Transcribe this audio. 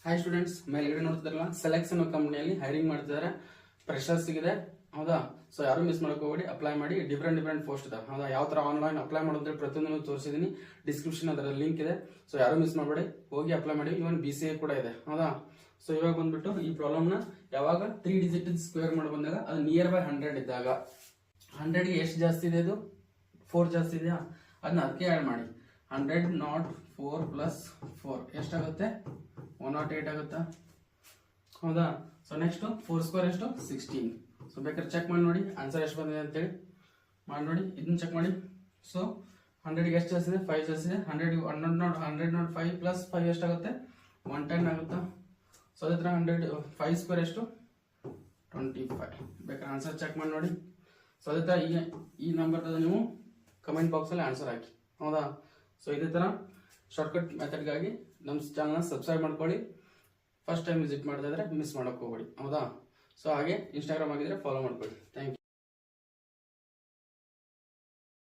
Hi students, ಮೇಲ್ಗಡೆ ನೋಡ್ತಿದ್ರಲ್ಲ selection ಕಂಪ್ನಿಯಲ್ಲಿ hiring ಮಾಡ್ತಿದ್ದಾರೆ. ಫ್ರೆಶರ್ಸ್ ಇದೆ, ಹೌದಾ? ಸೊ ಯಾರು ಮಿಸ್ ಹೋಗ್ಬೇಡಿ, ಅಪ್ಲೈ ಮಾಡಿ. ಡಿಫ್ರೆಂಟ್ ಪೋಸ್ಟ್ ಇದೆ, ಹೌದಾ? ಯಾವ ತರ ಆನ್ಲೈನ್ ಅಪ್ಲೈ ಮಾಡೋದ್ರೆ ಪ್ರತಿಯೊಂದು ತೋರಿಸಿದೀನಿ. ಡಿಸ್ಕ್ರಿಪ್ಷನ್ ಅದರ ಲಿಂಕ್ ಇದೆ. ಸೊ ಯಾರು ಮಿಸ್ ಮಾಡಬೇಡಿ, ಹೋಗಿ ಅಪ್ಲೈ ಮಾಡಿ. ಇವನ್ BCA ಕೂಡ ಇದೆ, ಹೌದಾ? ಸೊ ಇವಾಗ ಬಂದ್ಬಿಟ್ಟು ಈ ಪ್ರಾಬ್ಲಮ್ ನ ಯಾವಾಗ 3 ಡಿಜಿಟ್ ಸ್ಕ್ವೇರ್ ಮಾಡಿ ಬಂದಾಗ ಅದು ನಿಯರ್ ಬೈ 100 ಇದ್ದಾಗ 100 ಗೆ ಎಷ್ಟು ಜಾಸ್ತಿ ಇದೆ? ಇದು 4 ಜಾಸ್ತಿ ಇದೆಯಾ? ಅದನ್ನ ಅದಕ್ಕೆ ಆಡ್ ಮಾಡಿ. 100 ನಾಟ್ 4 ಪ್ಲಸ್ 4 ಎಷ್ಟಾಗುತ್ತೆ? 108 ಆಗುತ್ತಾ, ಹೌದಾ? ಸೊ ನೆಕ್ಸ್ಟ್ 4 ಸ್ಕ್ವೇರ್ ಎಷ್ಟು? 16. ಸೊ ಬೇಕಾದ್ರೆ ಚೆಕ್ ಮಾಡಿ ನೋಡಿ ಆನ್ಸರ್ ಎಷ್ಟು ಬಂದಿದೆ ಅಂತೇಳಿ ಮಾಡಿ ನೋಡಿ. ಇದನ್ನ ಚೆಕ್ ಮಾಡಿ. ಸೊ 100 ಗೆ ಎಷ್ಟು ಜಾಸ್ತಿ ಇದೆ? 5 ಜಾಸ್ತಿ ಇದೆ. 100 ನಾಟ್ 5 ಪ್ಲಸ್ 5 ಎಷ್ಟಾಗುತ್ತೆ? 110 ಆಗುತ್ತಾ? ಸೊ ಅದೇ ತರ 5 ಸ್ಕ್ವೇರ್ ಎಷ್ಟು? 25. ಬೇಕಾದ್ರೆ ಆನ್ಸರ್ ಚೆಕ್ ಮಾಡಿ ನೋಡಿ. ಸೊ ಅದೇ ತರ ಈ ನಂಬರ್ ನೀವು ಕಮೆಂಟ್ ಬಾಕ್ಸ್ ಅಲ್ಲಿ ಆನ್ಸರ್ ಹಾಕಿ, ಹೌದಾ? ಸೊ ಇದೇ ತರ ಶಾರ್ಟ್ಕಟ್ ಮೆಥಡ್ಗಾಗಿ ನಮ್ಮ ಚಾನಲ್ನ ಸಬ್ಸ್ಕ್ರೈಬ್ ಮಾಡ್ಕೊಳ್ಳಿ. ಫಸ್ಟ್ ಟೈಮ್ ವಿಸಿಟ್ ಮಾಡ್ತಾ ಇದ್ರೆ ಮಿಸ್ ಮಾಡೋಕೆ ಹೋಗ್ಬೇಡಿ, ಹೌದಾ? ಸೊ ಹಾಗೆ ಇನ್ಸ್ಟಾಗ್ರಾಮ್ ಆಗಿದ್ರೆ ಫಾಲೋ ಮಾಡ್ಕೊಳ್ಳಿ. Thank you.